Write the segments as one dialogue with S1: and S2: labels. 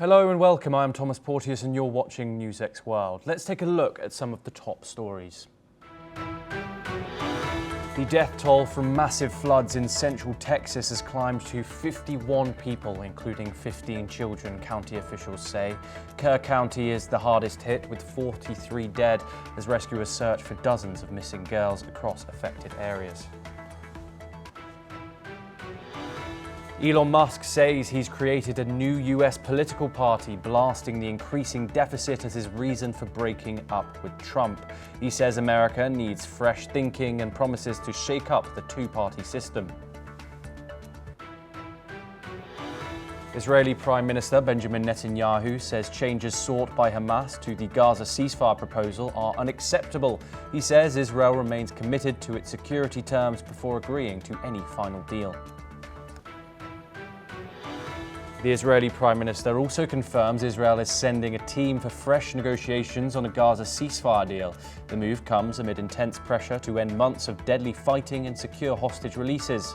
S1: Hello and welcome. I'm Thomas Porteous and you're watching NewsX World. Let's take a look at some of the top stories. The death toll from massive floods in central Texas has climbed to 51 people, including 15 children, county officials say. Kerr County is the hardest hit, with 43 dead as rescuers search for dozens of missing girls across affected areas. Elon Musk says he's created a new US political party, blasting the increasing deficit as his reason for breaking up with Trump. He says America needs fresh thinking and promises to shake up the two-party system. Israeli Prime Minister Benjamin Netanyahu says changes sought by Hamas to the Gaza ceasefire proposal are unacceptable. He says Israel remains committed to its security terms before agreeing to any final deal. The Israeli Prime Minister also confirms Israel is sending a team for fresh negotiations on a Gaza ceasefire deal. The move comes amid intense pressure to end months of deadly fighting and secure hostage releases.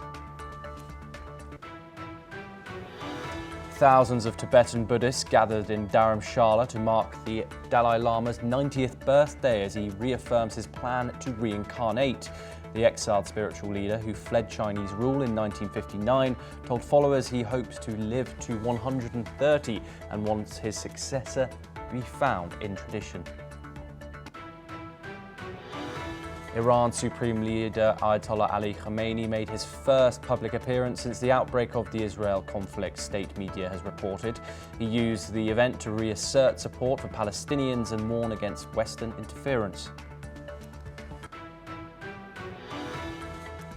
S1: Thousands of Tibetan Buddhists gathered in Dharamshala to mark the Dalai Lama's 90th birthday as he reaffirms his plan to reincarnate. The exiled spiritual leader, who fled Chinese rule in 1959, told followers he hopes to live to 130 and wants his successor to be found in tradition. Iran's Supreme Leader Ayatollah Ali Khamenei made his first public appearance since the outbreak of the Israel conflict, state media has reported. He used the event to reassert support for Palestinians and warn against Western interference.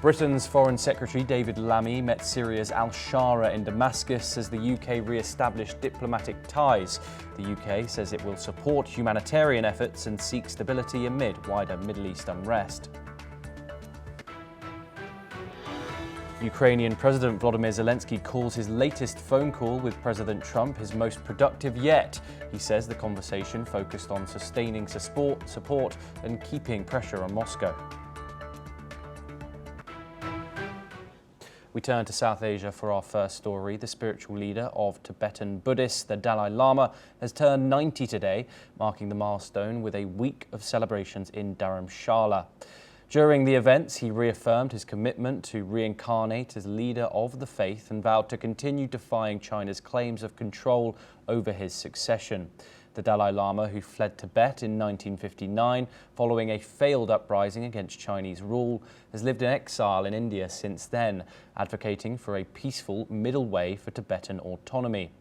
S1: Britain's Foreign Secretary David Lammy met Syria's al-Shara in Damascus as the UK re-established diplomatic ties. The UK says it will support humanitarian efforts and seek stability amid wider Middle East unrest. Ukrainian President Volodymyr Zelensky calls his latest phone call with President Trump his most productive yet. He says the conversation focused on sustaining support and keeping pressure on Moscow. We turn to South Asia for our first story. The spiritual leader of Tibetan Buddhists, the Dalai Lama, has turned 90 today, marking the milestone with a week of celebrations in Dharamshala. During the events, he reaffirmed his commitment to reincarnate as leader of the faith and vowed to continue defying China's claims of control over his succession. The Dalai Lama, who fled Tibet in 1959 following a failed uprising against Chinese rule, has lived in exile in India since then, advocating for a peaceful middle way for Tibetan autonomy.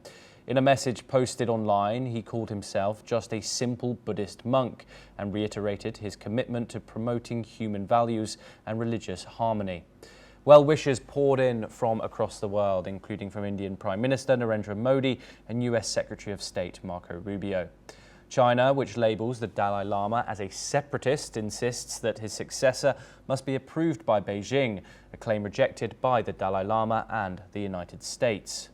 S1: In a message posted online, he called himself just a simple Buddhist monk and reiterated his commitment to promoting human values and religious harmony. Well wishes poured in from across the world, including from Indian Prime Minister Narendra Modi and US Secretary of State Marco Rubio. China, which labels the Dalai Lama as a separatist, insists that his successor must be approved by Beijing, a claim rejected by the Dalai Lama and the United States.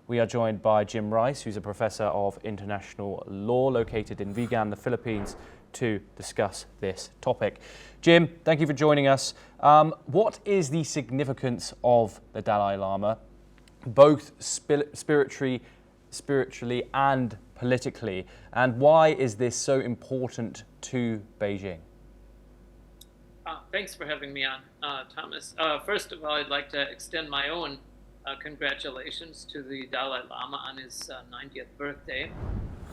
S1: We are joined by Jim Rice, who's a professor of international law located in Vigan, the Philippines, to discuss this topic. Jim, thank you for joining us. What is the significance of the Dalai Lama, both spiritually and politically, and why is this so important to Beijing?
S2: Thanks for having me on, Thomas. First of all, I'd like to extend my own congratulations to the Dalai Lama on his 90th birthday.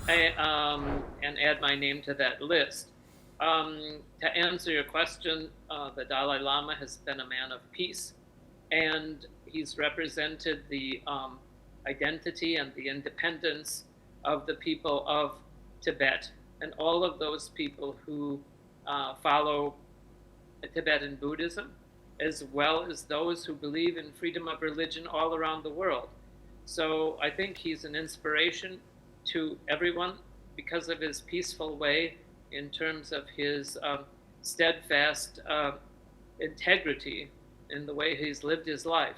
S2: And add my name to that list. To answer your question, the Dalai Lama has been a man of peace, and he's represented the identity and the independence of the people of Tibet and all of those people who follow Tibetan Buddhism, as well as those who believe in freedom of religion all around the world. So I think he's an inspiration to everyone because of his peaceful way in terms of his steadfast integrity in the way he's lived his life.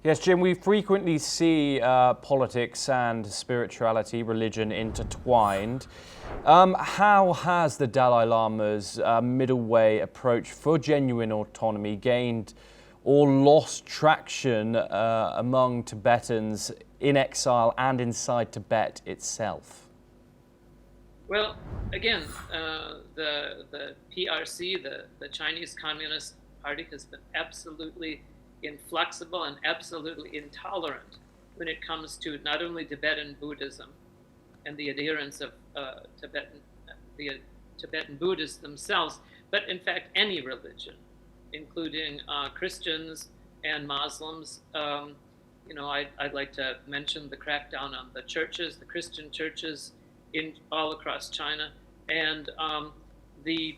S1: Yes, Jim, we frequently see politics and spirituality, religion intertwined. How has the Dalai Lama's middle way approach for genuine autonomy gained or lost traction among Tibetans in exile and inside Tibet itself?
S2: Well, again, the PRC, the Chinese Communist Party, has been absolutely inflexible and absolutely intolerant when it comes to not only Tibetan Buddhism and the adherents of the Tibetan Buddhists themselves, but in fact any religion, including Christians and Muslims. I'd like to mention the crackdown on the churches, the Christian churches in all across China, and the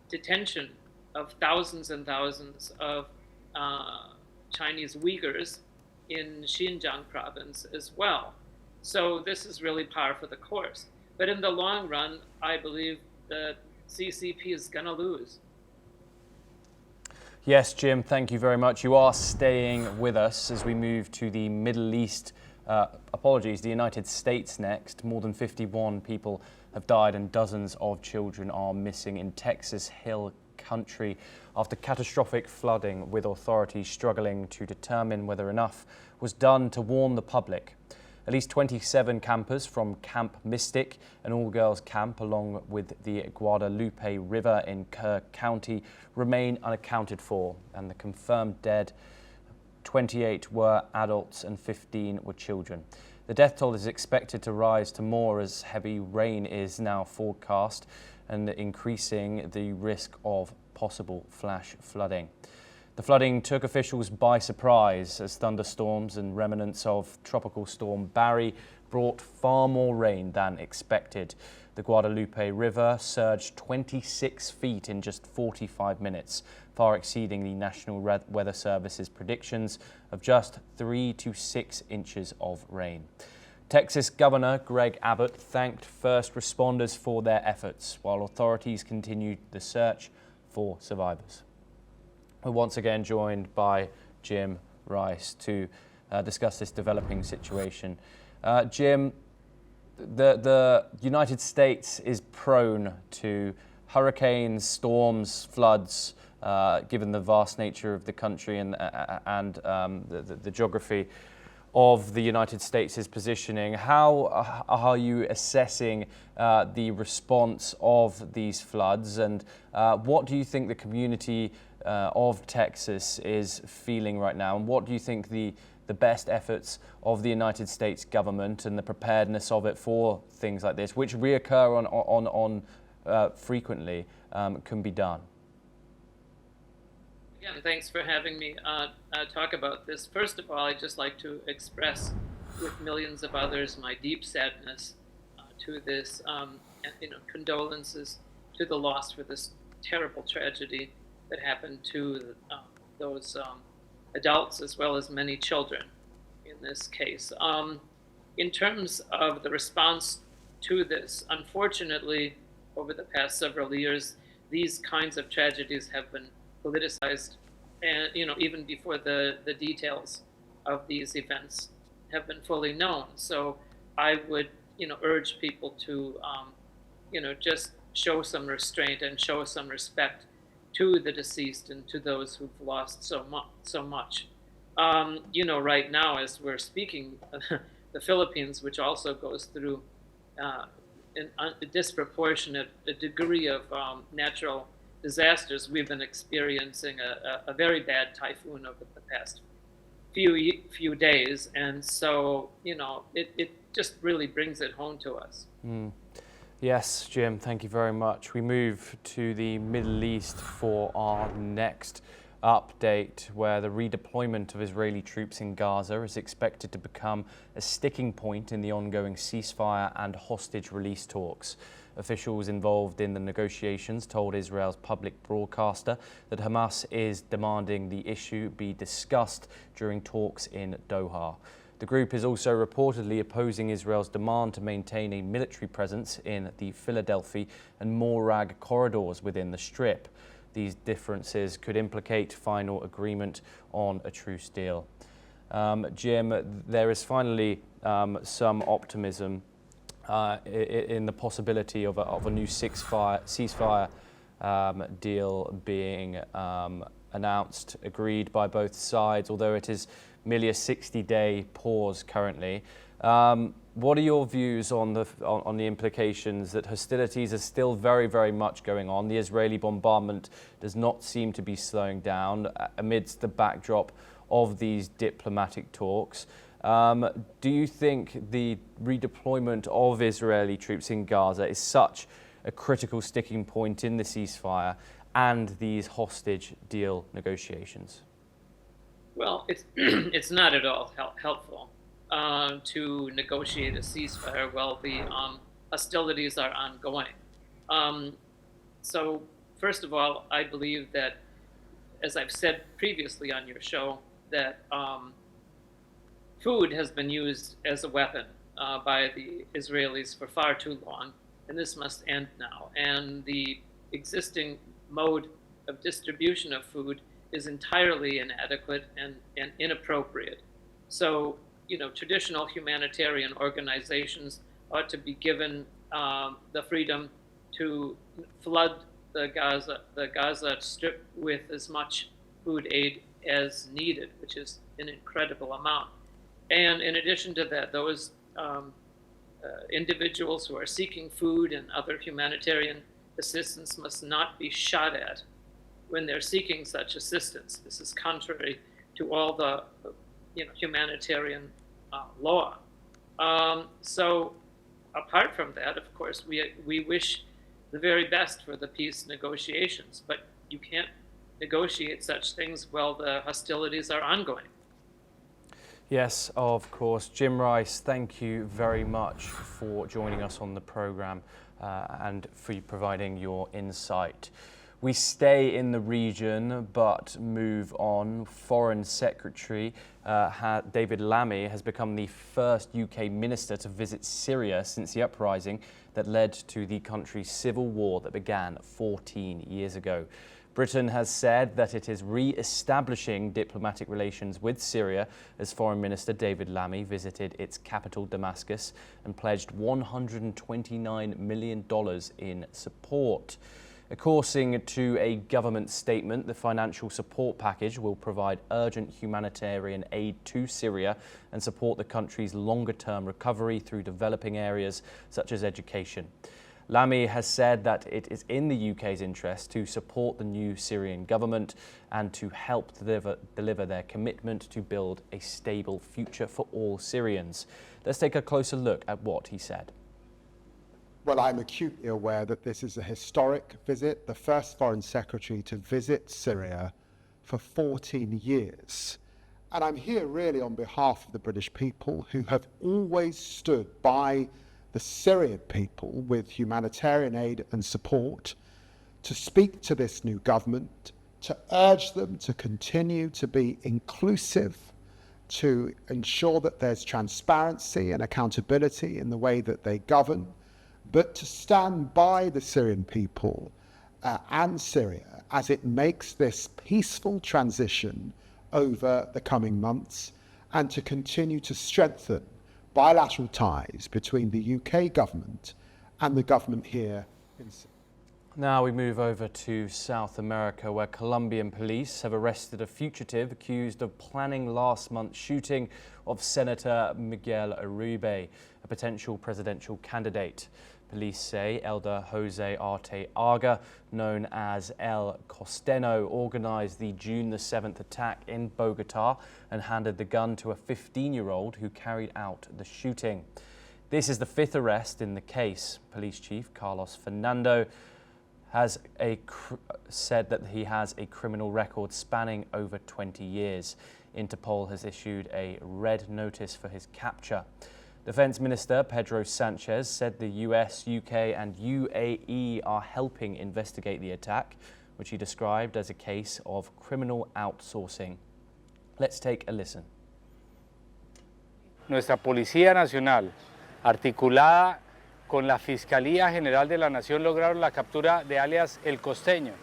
S2: detention of thousands and thousands of Chinese Uyghurs in Xinjiang province as well. So this is really par for the course. But in the long run, I believe the CCP is going to lose.
S1: Yes, Jim, thank you very much. You are staying with us as we move to the Middle East. The United States next. More than 51 people have died and dozens of children are missing in Texas Hill Country after catastrophic flooding, with authorities struggling to determine whether enough was done to warn the public. At least 27 campers from Camp Mystic, an all-girls camp along with the Guadalupe River in Kerr County, remain unaccounted for, and the confirmed dead 28 were adults and 15 were children. The death toll is expected to rise to more as heavy rain is now forecast and increasing the risk of possible flash flooding. The flooding took officials by surprise as thunderstorms and remnants of Tropical Storm Barry brought far more rain than expected. The Guadalupe River surged 26 feet in just 45 minutes, far exceeding the National Weather Service's predictions of just 3 to 6 inches of rain. Texas Governor Greg Abbott thanked first responders for their efforts, while authorities continued the search for survivors. We're once again joined by Jim Rice to discuss this developing situation. Jim, the United States is prone to hurricanes, storms, floods, given the vast nature of the country and the geography of the United States' positioning. How are you assessing the response of these floods, and what do you think the community of Texas is feeling right now, and what do you think the best efforts of the United States government and the preparedness of it for things like this, which reoccur on frequently, can be done?
S2: Again, thanks for having me talk about this. First of all, I'd just like to express with millions of others my deep sadness to this, and condolences to the loss for this terrible tragedy that happened to those adults as well as many children in this case. In terms of the response to this, unfortunately, over the past several years, these kinds of tragedies have been politicized, and even before the details of these events have been fully known. So I would urge people to just show some restraint and show some respect to the deceased and to those who've lost so much. Right now as we're speaking, the Philippines, which also goes through a disproportionate degree of natural disasters, we've been experiencing a very bad typhoon over the past few days, and so it just really brings it home to us.
S1: Yes, Jim, thank you very much. We move to the Middle East for our next update, where the redeployment of Israeli troops in Gaza is expected to become a sticking point in the ongoing ceasefire and hostage release talks. Officials involved in the negotiations told Israel's public broadcaster that Hamas is demanding the issue be discussed during talks in Doha. The group is also reportedly opposing Israel's demand to maintain a military presence in the Philadelphia and Morag corridors within the Strip. These differences could implicate final agreement on a truce deal. Jim, there is finally some optimism in the possibility of a new ceasefire deal being announced, agreed by both sides, although it is merely a 60-day pause currently. What are your views on the implications that hostilities are still very, very much going on? The Israeli bombardment does not seem to be slowing down amidst the backdrop of these diplomatic talks. Do you think the redeployment of Israeli troops in Gaza is such a critical sticking point in the ceasefire and these hostage deal negotiations?
S2: Well, it's not at all helpful to negotiate a ceasefire while the hostilities are ongoing. So first of all, I believe that, as I've said previously on your show, that food has been used as a weapon by the Israelis for far too long, and this must end now. And the existing mode of distribution of food is entirely inadequate and inappropriate. So, traditional humanitarian organizations ought to be given the freedom to flood the Gaza Strip with as much food aid as needed, which is an incredible amount. And in addition to that, those individuals who are seeking food and other humanitarian assistance must not be shot at when they're seeking such assistance. This is contrary to all the humanitarian law. So apart from that, of course, we wish the very best for the peace negotiations, but you can't negotiate such things while the hostilities are ongoing.
S1: Yes, of course. Jim Rice, thank you very much for joining us on the programme and for providing your insight. We stay in the region but move on. Foreign Secretary David Lammy has become the first UK minister to visit Syria since the uprising that led to the country's civil war that began 14 years ago. Britain has said that it is re-establishing diplomatic relations with Syria as Foreign Minister David Lammy visited its capital Damascus and pledged $129 million in support. According to a government statement, the financial support package will provide urgent humanitarian aid to Syria and support the country's longer-term recovery through developing areas such as education. Lammy has said that it is in the UK's interest to support the new Syrian government and to help deliver their commitment to build a stable future for all Syrians. Let's take a closer look at what he said.
S3: Well, I'm acutely aware that this is a historic visit, the first Foreign Secretary to visit Syria for 14 years. And I'm here really on behalf of the British people who have always stood by the Syrian people with humanitarian aid and support, to speak to this new government, to urge them to continue to be inclusive, to ensure that there's transparency and accountability in the way that they govern, but to stand by the Syrian people and Syria as it makes this peaceful transition over the coming months, and to continue to strengthen bilateral ties between the UK government and the government here in Syria.
S1: Now we move over to South America, where Colombian police have arrested a fugitive accused of planning last month's shooting of Senator Miguel Uribe, a potential presidential candidate. Police say Elder Jose Arteaga, known as El Costeño, organised the June the 7th attack in Bogota and handed the gun to a 15-year-old who carried out the shooting. This is the fifth arrest in the case. Police Chief Carlos Fernando has said that he has a criminal record spanning over 20 years. Interpol has issued a red notice for his capture. Defence Minister Pedro Sanchez said the US, UK and UAE are helping investigate the attack, which he described as a case of criminal outsourcing. Let's take a listen.
S4: Nuestra Policía Nacional, articulada con la Fiscalía General de la Nación, lograron la captura de alias El Costeño,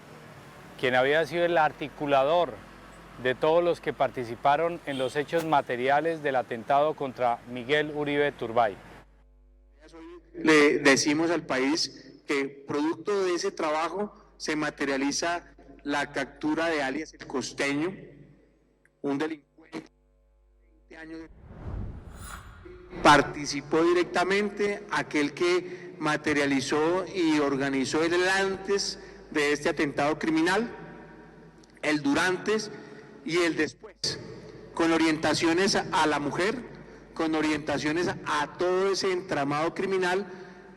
S4: quien había sido el articulador de todos los que participaron en los hechos materiales del atentado contra Miguel Uribe Turbay.
S5: Le decimos al país que producto de ese trabajo se materializa la captura de alias El Costeño, un delincuente Participó directamente aquel que materializó y organizó el antes de este atentado criminal, el durante y el después, con orientaciones a la mujer, con orientaciones a todo ese entramado criminal,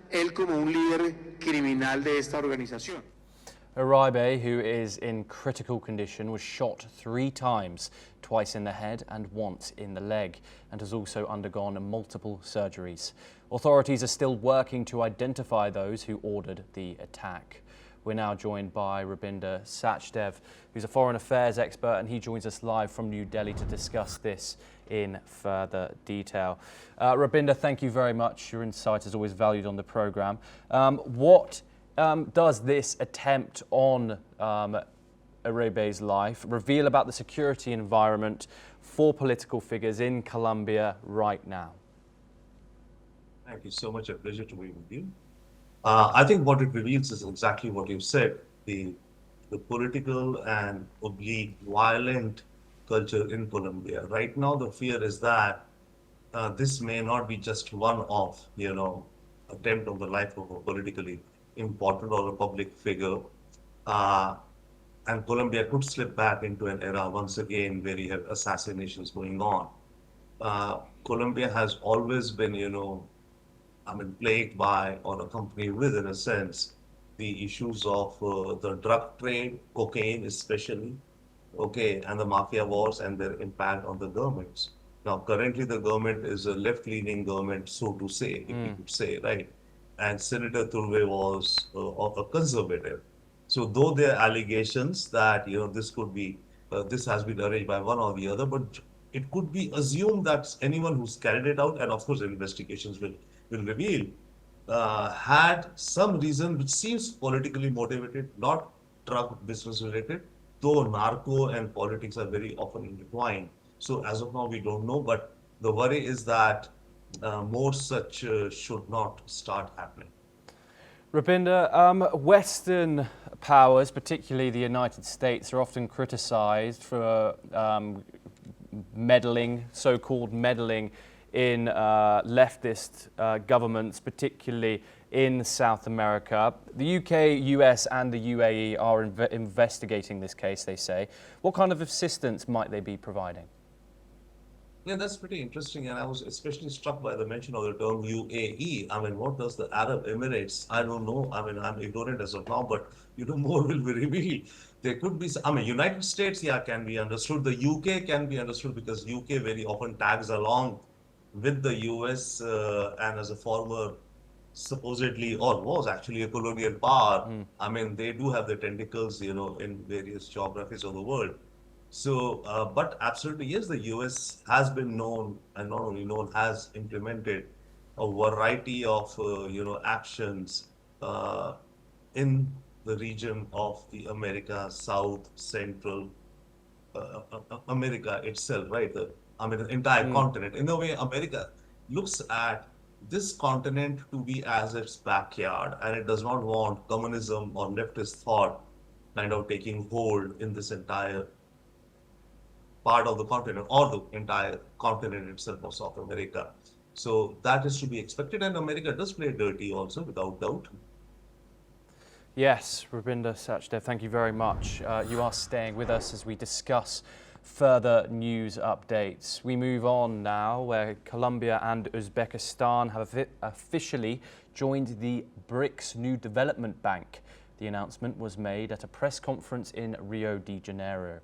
S5: él como un líder criminal de esta organización.
S1: Uribe, who is in critical condition, was shot 3 times, twice in the head and once in the leg, and has also undergone multiple surgeries. Authorities are still working to identify those who ordered the attack. We're now joined by Rubinder Sachdev, who's a foreign affairs expert, and he joins us live from New Delhi to discuss this in further detail. Rubinder, thank you very much. Your insight is always valued on the programme. What does this attempt on Uribe's life reveal about the security environment for political figures in Colombia right now?
S6: Thank you so much. A pleasure to be with you. I think what it reveals is exactly what you said, the political and oblique violent culture in Colombia. Right now, the fear is that this may not be just one-off, attempt on the life of a politically important or a public figure. And Colombia could slip back into an era once again where you have assassinations going on. Colombia has always been, plagued by or accompanied with, in a sense, the issues of the drug trade, cocaine especially, and the mafia wars and their impact on the governments. Now, currently the government is a left-leaning government, so to say, if you could say, right? And Senator Turve was a conservative. So though there are allegations that, this could be, this has been arranged by one or the other, but it could be assumed that anyone who's carried it out, and of course investigations will reveal, had some reason which seems politically motivated, not drug business related, though narco and politics are very often intertwined. So as of now, we don't know, but the worry is that more such should not start happening.
S1: Rubinder, Western powers, particularly the United States, are often criticised for meddling, so-called meddling, in leftist governments, particularly in South America. The UK, US and the UAE are investigating this case, they say. What kind of assistance might they be providing?
S6: Yeah, that's pretty interesting, and I was especially struck by the mention of the term UAE. What does the Arab Emirates? I don't know. I'm ignorant as of now, but more will be revealed. There could be, United States, can be understood. The UK can be understood because UK very often tags along with the US, and as a former, supposedly, or was actually a colonial power. They do have the tentacles, in various geographies of the world. So, but absolutely, yes, the US has been known, and not only known, has implemented a variety of, actions in the region of the America, South, Central America itself, right? The entire continent. In a way, America looks at this continent to be as its backyard, and it does not want communism or leftist thought kind of taking hold in this entire part of the continent, or the entire continent itself of South America. So that is to be expected, and America does play dirty also, without doubt.
S1: Yes, Rubinder Sachdev, thank you very much. You are staying with us as we discuss further news updates. We move on now, where Colombia and Uzbekistan have officially joined the BRICS New Development Bank. The announcement was made at a press conference in Rio de Janeiro.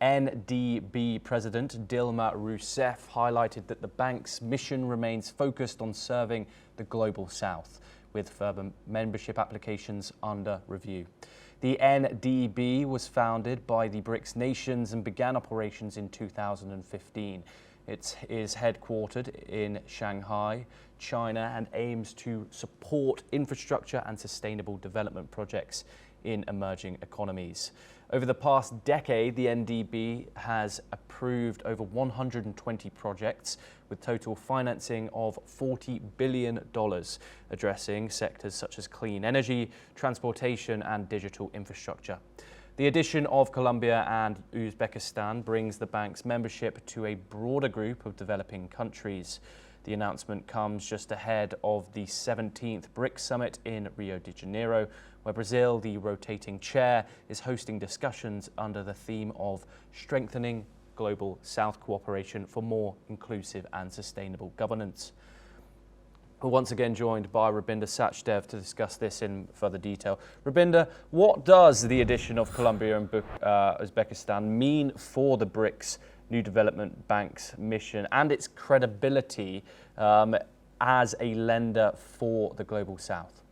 S1: NDB President Dilma Rousseff highlighted that the bank's mission remains focused on serving the Global South, with further membership applications under review. The NDB was founded by the BRICS nations and began operations in 2015. It is headquartered in Shanghai, China, and aims to support infrastructure and sustainable development projects in emerging economies. Over the past decade, the NDB has approved over 120 projects with total financing of $40 billion, addressing sectors such as clean energy, transportation and digital infrastructure. The addition of Colombia and Uzbekistan brings the bank's membership to a broader group of developing countries. The announcement comes just ahead of the 17th BRICS summit in Rio de Janeiro, where Brazil, the rotating chair, is hosting discussions under the theme of strengthening global South cooperation for more inclusive and sustainable governance. We're once again joined by Rubinder Sachdev to discuss this in further detail. Rubinder, what does the addition of Colombia and Uzbekistan mean for the BRICS New Development Bank's mission and its credibility as a lender for the Global South?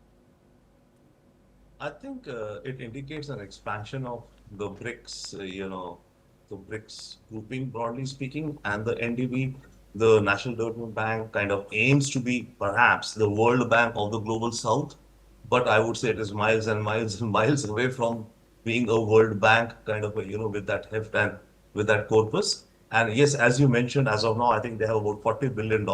S6: I think it indicates an expansion of the BRICS, the BRICS grouping, broadly speaking, and the NDB. The National Development Bank kind of aims to be perhaps the World Bank of the Global South, but I would say it is miles and miles and miles away from being a World Bank kind of, with that heft and with that corpus. And yes, as you mentioned, as of now, I think they have about $40 billion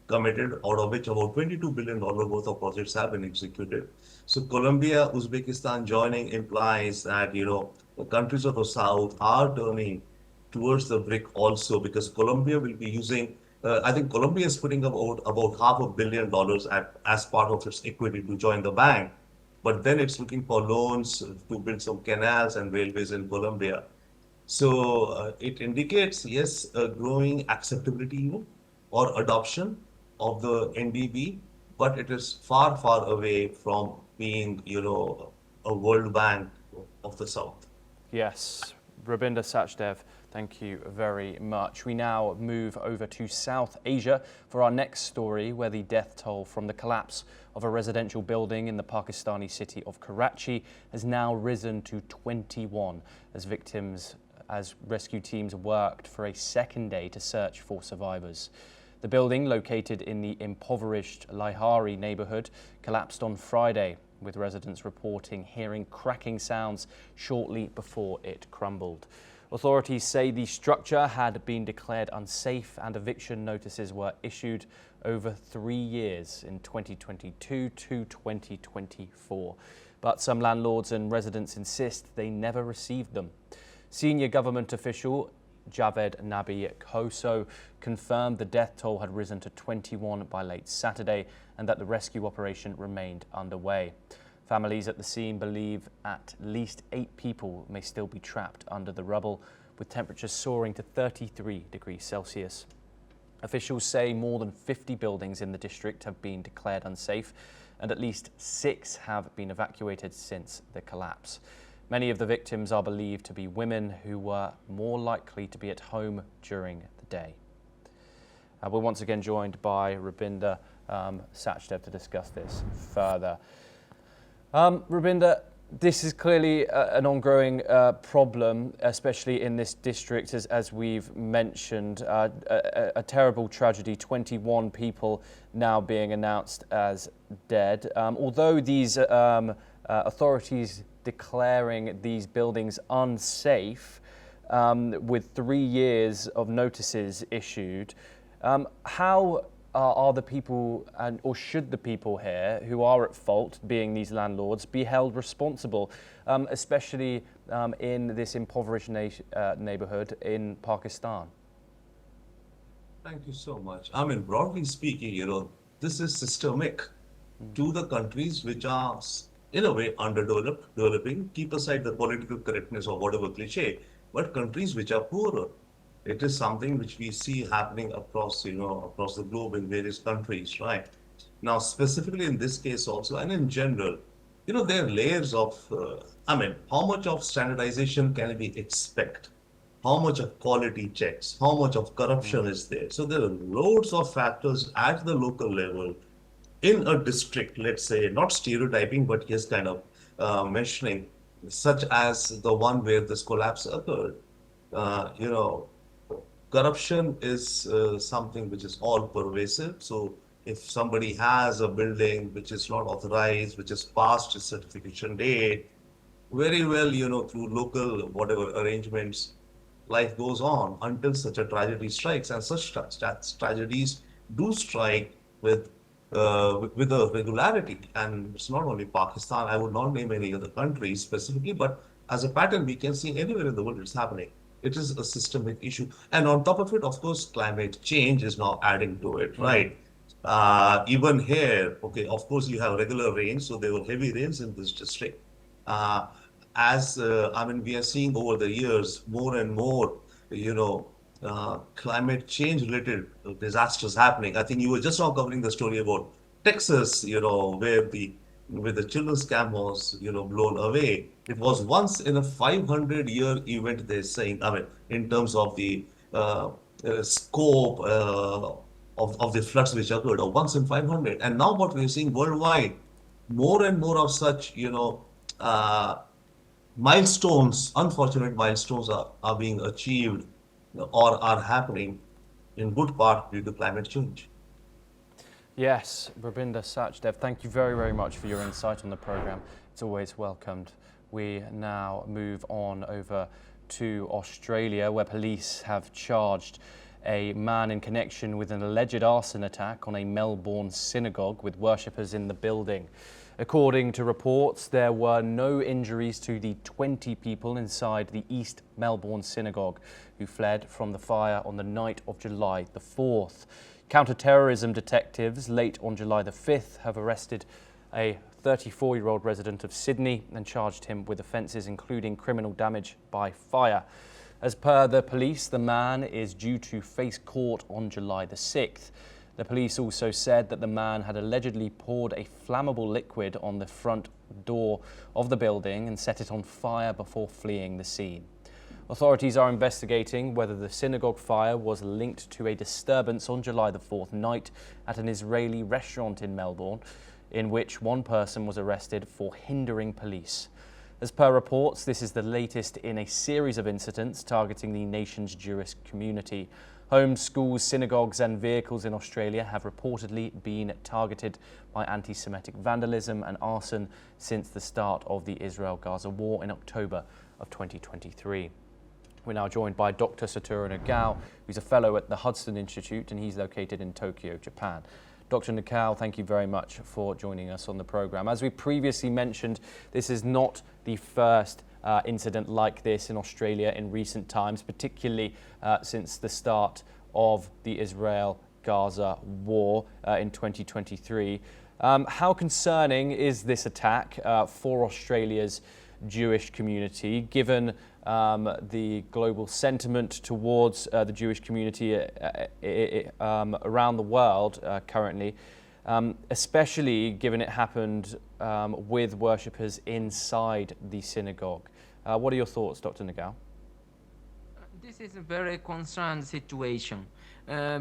S6: committed, out of which about $22 billion worth of projects have been executed. So Colombia, Uzbekistan joining implies that, the countries of the South are turning towards the BRIC also, because Colombia will be using, I think Colombia is putting about $500 million as part of its equity to join the bank. But then it's looking for loans to build some canals and railways in Colombia. So it indicates, yes, a growing acceptability or adoption of the NDB, but it is far, far away from being, a World Bank of the South.
S1: Yes, Rubinder Sachdev, thank you very much. We now move over to South Asia for our next story, where the death toll from the collapse of a residential building in the Pakistani city of Karachi has now risen to 21 as rescue teams worked for a second day to search for survivors. The building, located in the impoverished Laihari neighborhood, collapsed on Friday, with residents reporting hearing cracking sounds shortly before it crumbled. Authorities say the structure had been declared unsafe and eviction notices were issued over 3 years in 2022 to 2024. But some landlords and residents insist they never received them. Senior government official Javed Nabi Khoso confirmed the death toll had risen to 21 by late Saturday and that the rescue operation remained underway. Families at the scene believe at least 8 people may still be trapped under the rubble, with temperatures soaring to 33 degrees Celsius. Officials say more than 50 buildings in the district have been declared unsafe, and at least 6 have been evacuated since the collapse. Many of the victims are believed to be women who were more likely to be at home during the day. We're once again joined by Rubinder Sachdev to discuss this further. Rubinder, this is clearly an ongoing problem, especially in this district, as we've mentioned. A terrible tragedy, 21 people now being announced as dead. Although these authorities declaring these buildings unsafe with 3 years of notices issued, how are the people, or should the people here who are at fault, being these landlords, be held responsible, especially in this impoverished neighborhood in Pakistan?
S6: Thank you so much. I mean, broadly speaking, this is systemic to the countries which are, in a way, underdeveloped, developing, keep aside the political correctness or whatever cliche, but countries which are poorer. It is something which we see happening across, across the globe in various countries, right? Now, specifically in this case also, and in general, there are layers of, how much of standardization can we expect? How much of quality checks? How much of corruption is there? So there are loads of factors at the local level in a district, let's say, not stereotyping, but yes, kind of mentioning, such as the one where this collapse occurred. Corruption is something which is all pervasive. So if somebody has a building which is not authorized, which is past its certification date, very well, through local whatever arrangements, life goes on until such a tragedy strikes. And such tragedies do strike with a regularity. And it's not only Pakistan, I would not name any other countries specifically, but as a pattern we can see anywhere in the world it's happening. It is a systemic issue. And on top of it, of course, climate change is now adding to it, right? Even here, okay, of course, you have regular rains, so there were heavy rains in this district. I mean, we are seeing over the years more and more, climate change related disasters happening. I think you were just now covering the story about Texas, where the children's camp was, blown away. It was once in a 500-year event, they're saying, I mean, in terms of the scope of the floods which occurred, or once in 500. And now what we're seeing worldwide, more and more of such, milestones, unfortunate milestones are being achieved or are happening in good part due to climate change.
S1: Yes, Rabinder Sachdev, thank you very, very much for your insight on the programme. It's always welcomed. We now move on over to Australia, where police have charged a man in connection with an alleged arson attack on a Melbourne synagogue with worshippers in the building. According to reports, there were no injuries to the 20 people inside the East Melbourne synagogue who fled from the fire on the night of July the 4th. Counter-terrorism detectives late on July the 5th have arrested a 34-year-old resident of Sydney and charged him with offences including criminal damage by fire. As per the police, the man is due to face court on July the 6th. The police also said that the man had allegedly poured a flammable liquid on the front door of the building and set it on fire before fleeing the scene. Authorities are investigating whether the synagogue fire was linked to a disturbance on July the 4th night at an Israeli restaurant in Melbourne, in which one person was arrested for hindering police. As per reports, this is the latest in a series of incidents targeting the nation's Jewish community. Homes, schools, synagogues and vehicles in Australia have reportedly been targeted by anti-Semitic vandalism and arson since the start of the Israel-Gaza war in October of 2023. We're now joined by Dr. Satoru Nagao, who's a fellow at the Hudson Institute, and he's located in Tokyo, Japan. Dr. Nagao, thank you very much for joining us on the program. As we previously mentioned, this is not the first incident like this in Australia in recent times, particularly since the start of the Israel-Gaza war in 2023. How concerning is this attack for Australia's Jewish community, given the global sentiment towards the Jewish community around the world currently, especially given it happened with worshippers inside the synagogue? What are your thoughts, Dr. Nagao?
S7: This is a very concerned situation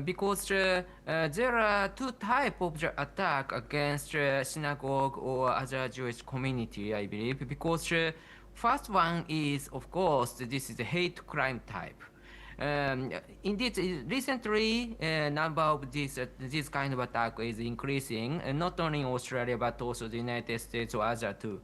S7: because there are two types of attack against synagogue or other Jewish community, I believe, because first one is, of course, this is a hate crime type. Indeed, recently, number of this kind of attack is increasing, not only in Australia but also the United States or other too.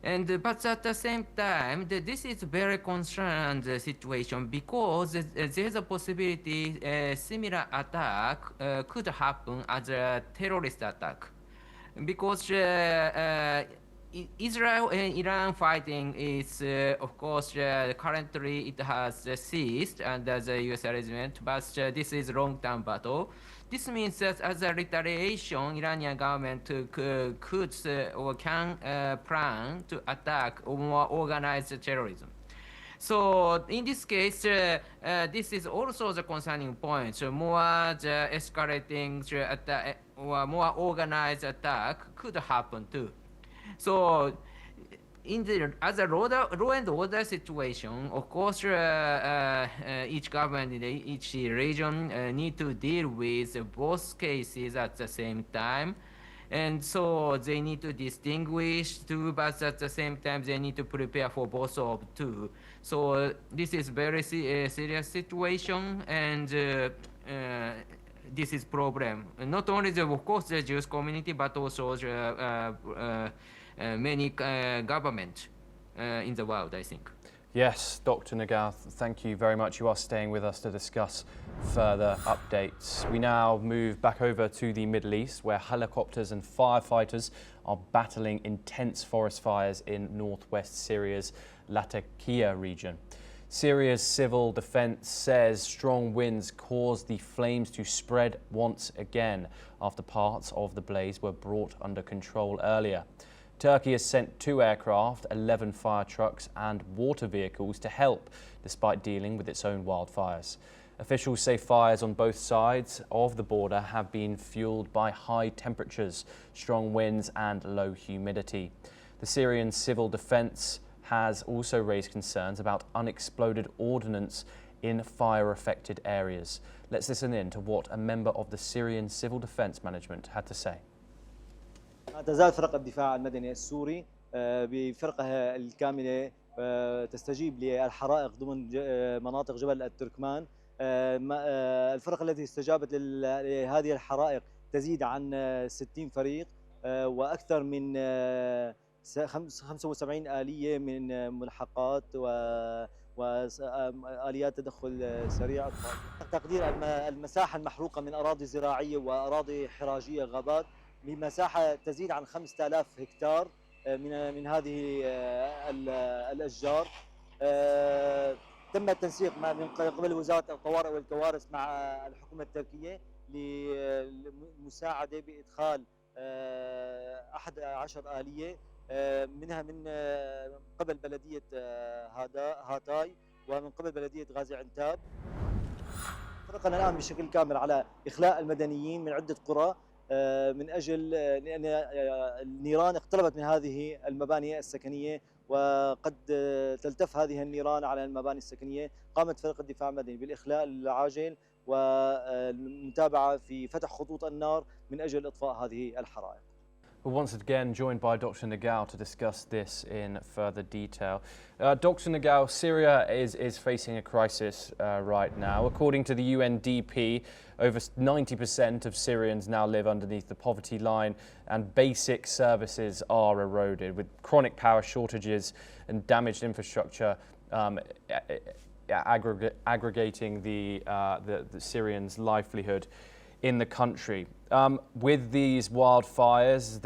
S7: But at the same time, this is a very concerned situation because there's a possibility a similar attack could happen as a terrorist attack. Because Israel and Iran fighting is, of course, currently it has ceased under the U.S. arrangement, but this is long-term battle. This means that as a retaliation, Iranian government could or can plan to attack or more organized terrorism. So in this case, this is also the concerning point. So more the escalating attack or more organized attack could happen too. So in the as a law and order situation, of course, each government in each region need to deal with both cases at the same time. And so they need to distinguish two, but at the same time they need to prepare for both of two. So this is very serious situation, and this is problem. Not only of course the Jewish community, but also many government in the world, I think.
S1: Yes, Dr. Nagao, thank you very much. You are staying with us to discuss further updates. We now move back over to the Middle East, where helicopters and firefighters are battling intense forest fires in northwest Syria's Latakia region. Syria's civil defense says strong winds caused the flames to spread once again after parts of the blaze were brought under control earlier. Turkey has sent 2 aircraft, 11 fire trucks and water vehicles to help, despite dealing with its own wildfires. Officials say fires on both sides of the border have been fueled by high temperatures, strong winds and low humidity. The Syrian civil defense has also raised concerns about unexploded ordnance in fire-affected areas. Let's listen in to what a member of the Syrian Civil Defense Management had to say.
S8: تزال فرق الدفاع المدني السوري بفرقها الكاملة تستجيب للحرائق ضمن مناطق جبل التركمان. الفرق التي استجابت لهذه الحرائق تزيد عن 60 فريق وأكثر من 75 آلية من ملحقات وآليات تدخل سريع. تقدير المساحة المحروقة من أراضي زراعية وأراضي حراجية غابات بمساحة تزيد عن 5000 هكتار من هذه الأشجار. تم التنسيق من قبل وزارة الطوارئ والكوارث مع الحكومة التركية للمساعدة بإدخال 11 آلية منها من قبل بلدية هاتاي ومن قبل بلدية غازي عنتاب. فرقنا الآن بشكل كامل على إخلاء المدنيين من عدة قرى من أجل لأن النيران اقتربت من هذه المباني السكنية وقد تلتف هذه النيران على المباني السكنية. قامت فرق الدفاع المدني بالإخلاء العاجل والمتابعة في فتح خطوط النار من أجل إطفاء هذه الحرائق.
S1: We're once again joined by Dr. Nagao to discuss this in further detail. Dr. Nagao, Syria is facing a crisis right now. According to the UNDP, over 90% of Syrians now live underneath the poverty line and basic services are eroded, with chronic power shortages and damaged infrastructure aggregating the Syrians' livelihood in the country. With these wildfires,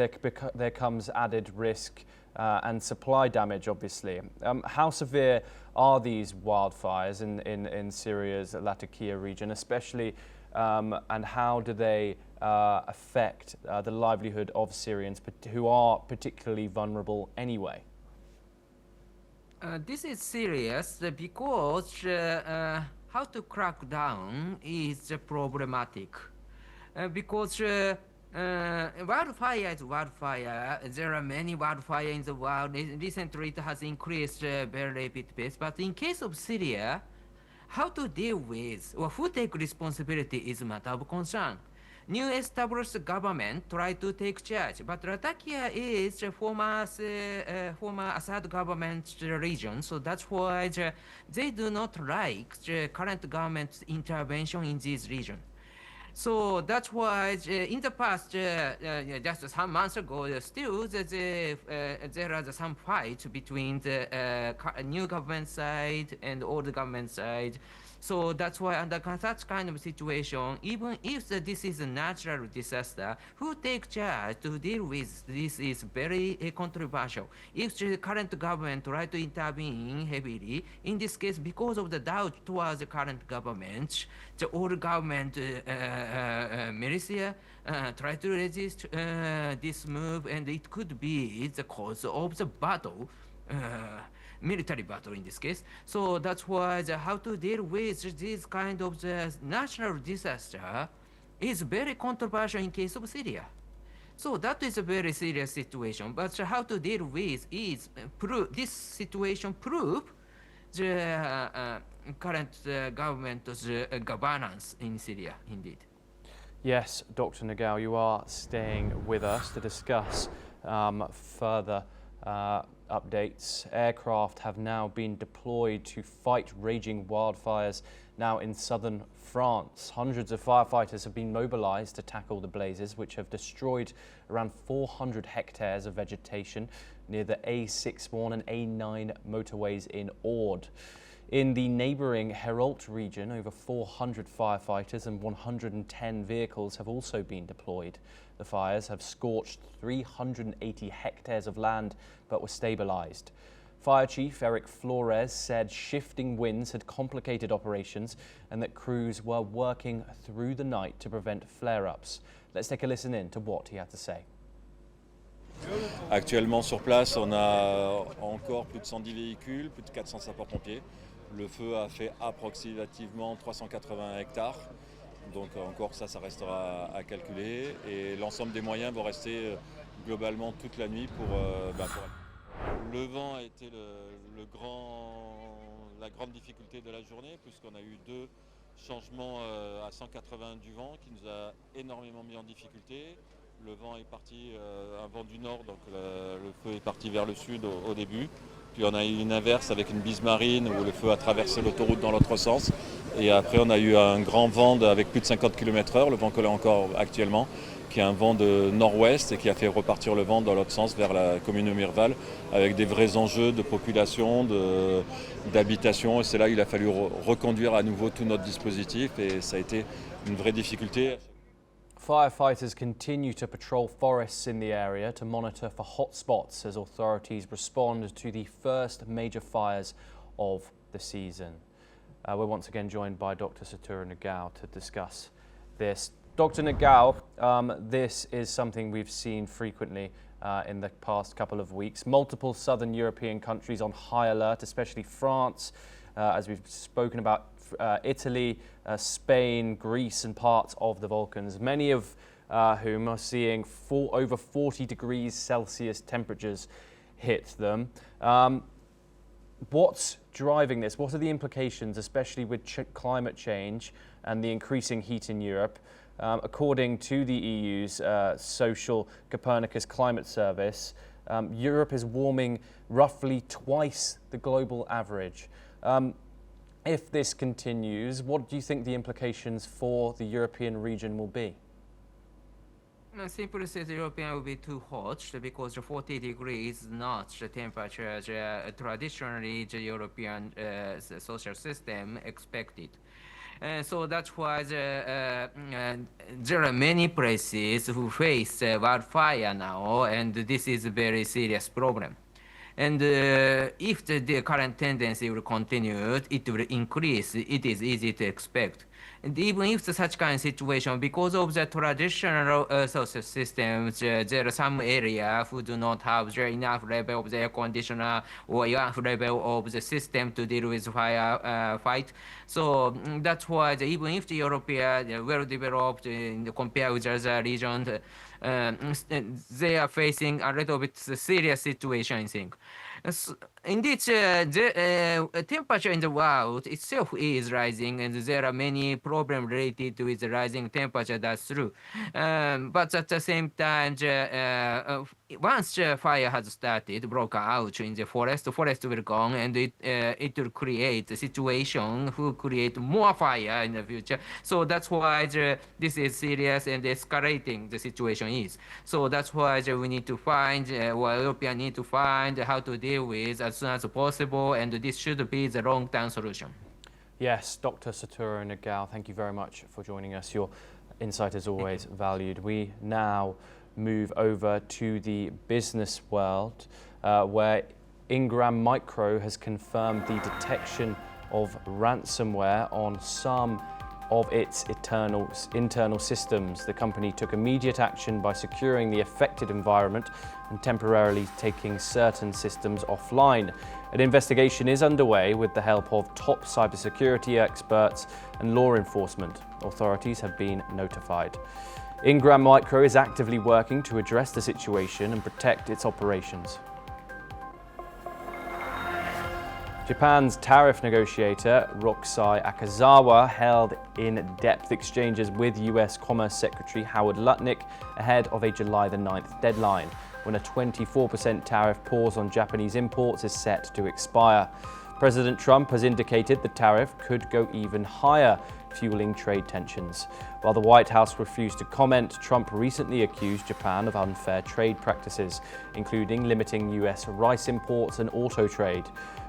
S1: there comes added risk and supply damage, obviously. How severe are these wildfires in Syria's Latakia region, especially, and how do they affect the livelihood of Syrians who are particularly vulnerable anyway?
S7: This is serious because how to crack down is problematic. Because wildfire is wildfire. There are many wildfires in the world. Recently, it has increased very rapid pace. But in case of Syria, how to deal with or who take responsibility is a matter of concern. New established government try to take charge, but Latakia is a former Assad government region, so that's why they do not like the current government's intervention in this region. So that's why in the past, just some months ago, still there are some fight between the new government side and old government side. So that's why under such kind of situation, even if this is a natural disaster, who take charge to deal with this is very controversial. If the current government try to intervene heavily, in this case, because of the doubt towards the current government, the old government militia try to resist this move, and it could be the cause of the battle. Military battle in this case. So that's why how to deal with this kind of the natural disaster is very controversial in case of Syria. So that is a very serious situation. But how to deal with is this situation prove the current government's governance in Syria, indeed.
S1: Yes, Dr. Nagao, you are staying with us to discuss further updates. Aircraft have now been deployed to fight raging wildfires now in southern France. Hundreds of firefighters have been mobilized to tackle the blazes, which have destroyed around 400 hectares of vegetation near the A61 and A9 motorways in Aude. In the neighbouring Hérault region, over 400 firefighters and 110 vehicles have also been deployed. The fires have scorched 380 hectares of land but were stabilised. Fire Chief Eric Flores said shifting winds had complicated operations and that crews were working through the night to prevent flare-ups. Let's take a listen in to what he had to say.
S9: Actuellement sur place, on a encore plus de 110 véhicules, plus de 400 sapeurs-pompiers. Le feu a fait approximativement 380 hectares. Donc encore ça restera à calculer. Et l'ensemble des moyens vont rester globalement toute la nuit pour... Le vent a été la grande difficulté de la journée, puisqu'on a eu 2 changements à 180 du vent qui nous a énormément mis en difficulté. Le vent est parti, un vent du nord, donc le feu est parti vers le sud au début. Puis on a eu une inverse avec une bise marine où le feu a traversé l'autoroute dans l'autre sens. Et après on a eu un grand vent avec plus de 50 km/h, le vent que l'on a encore actuellement, qui est un vent de nord-ouest et qui a fait repartir le vent dans l'autre sens vers la commune de Mirval, avec des vrais enjeux de population, d'habitation. Et c'est là qu'il a fallu reconduire à nouveau tout notre dispositif et ça a été une vraie difficulté.
S1: Firefighters continue to patrol forests in the area to monitor for hotspots as authorities respond to the first major fires of the season. We're once again joined by Dr. Satoru Nagao to discuss this. Dr. Nagao, this is something we've seen frequently in the past couple of weeks. Multiple southern European countries on high alert, especially France, as we've spoken about, Italy, Spain, Greece and parts of the Balkans, many of whom are seeing over 40 degrees Celsius temperatures hit them. What's driving this? What are the implications, especially with climate change and the increasing heat in Europe? According to the EU's social Copernicus climate service, Europe is warming roughly twice the global average. If this continues, what do you think the implications for the European region will be?
S7: Simply said, European will be too hot because 40 degrees is not the temperature traditionally the European social system expected. So that's why there are many places who face wildfire now, and this is a very serious problem. And if the current tendency will continue, it will increase. It is easy to expect. And even if such kind of situation, because of the traditional social systems, there are some areas who do not have enough level of the air conditioner or enough level of the system to deal with fire fight. So that's why even if the European well developed compared with other regions, they are facing a little bit serious situation, I think. Indeed, the temperature in the world itself is rising, and there are many problems related with the rising temperature, that's true. But at the same time, once the fire has started, broke out in the forest will go on, and it will create a situation who create more fire in the future. So that's why this is serious and escalating the situation is. So that's why we need to find, or Europeans need to find how to deal with as soon as possible, and this should be the long-term solution.
S1: Yes, Dr. Satoru Nagao, thank you very much for joining us. Your insight is always valued. We now move over to the business world, where Ingram Micro has confirmed the detection of ransomware on some of its internal systems. The company took immediate action by securing the affected environment and temporarily taking certain systems offline. An investigation is underway with the help of top cybersecurity experts and law enforcement. Authorities have been notified. Ingram Micro is actively working to address the situation and protect its operations. Japan's tariff negotiator, Roxai Akazawa, held in-depth exchanges with US Commerce Secretary Howard Lutnick ahead of a July the 9th deadline, when a 24% tariff pause on Japanese imports is set to expire. President Trump has indicated the tariff could go even higher, fueling trade tensions. While the White House refused to comment, Trump recently accused Japan of unfair trade practices, including limiting US rice imports and auto trade.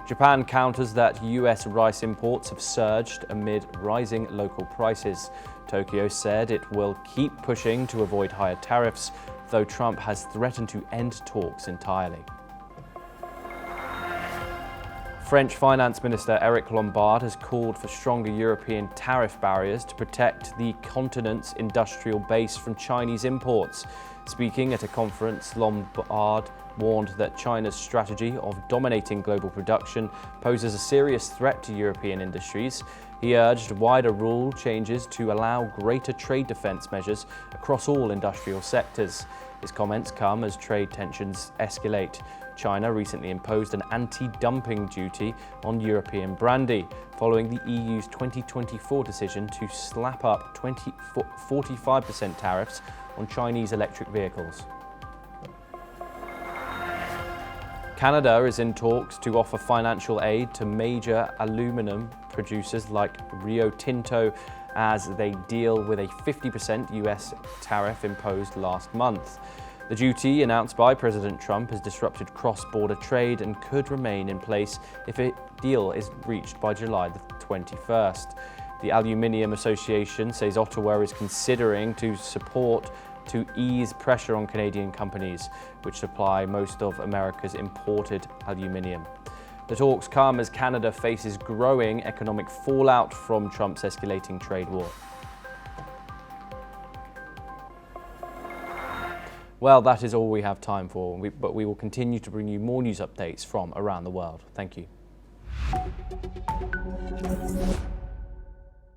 S1: Japan counters that US rice imports have surged amid rising local prices. Tokyo said it will keep pushing to avoid higher tariffs, though Trump has threatened to end talks entirely. French Finance Minister Eric Lombard has called for stronger European tariff barriers to protect the continent's industrial base from Chinese imports. Speaking at a conference, Lombard warned that China's strategy of dominating global production poses a serious threat to European industries. He urged wider rule changes to allow greater trade defence measures across all industrial sectors. His comments come as trade tensions escalate. China recently imposed an anti-dumping duty on European brandy, following the EU's 2024 decision to slap up 45% tariffs on Chinese electric vehicles. Canada is in talks to offer financial aid to major aluminium producers like Rio Tinto as they deal with a 50% US tariff imposed last month. The duty announced by President Trump has disrupted cross-border trade and could remain in place if a deal is reached by July the 21st. The Aluminium Association says Ottawa is considering to ease pressure on Canadian companies, which supply most of America's imported aluminium. The talks come as Canada faces growing economic fallout from Trump's escalating trade war. Well, that is all we have time for, but we will continue to bring you more news updates from around the world. Thank you.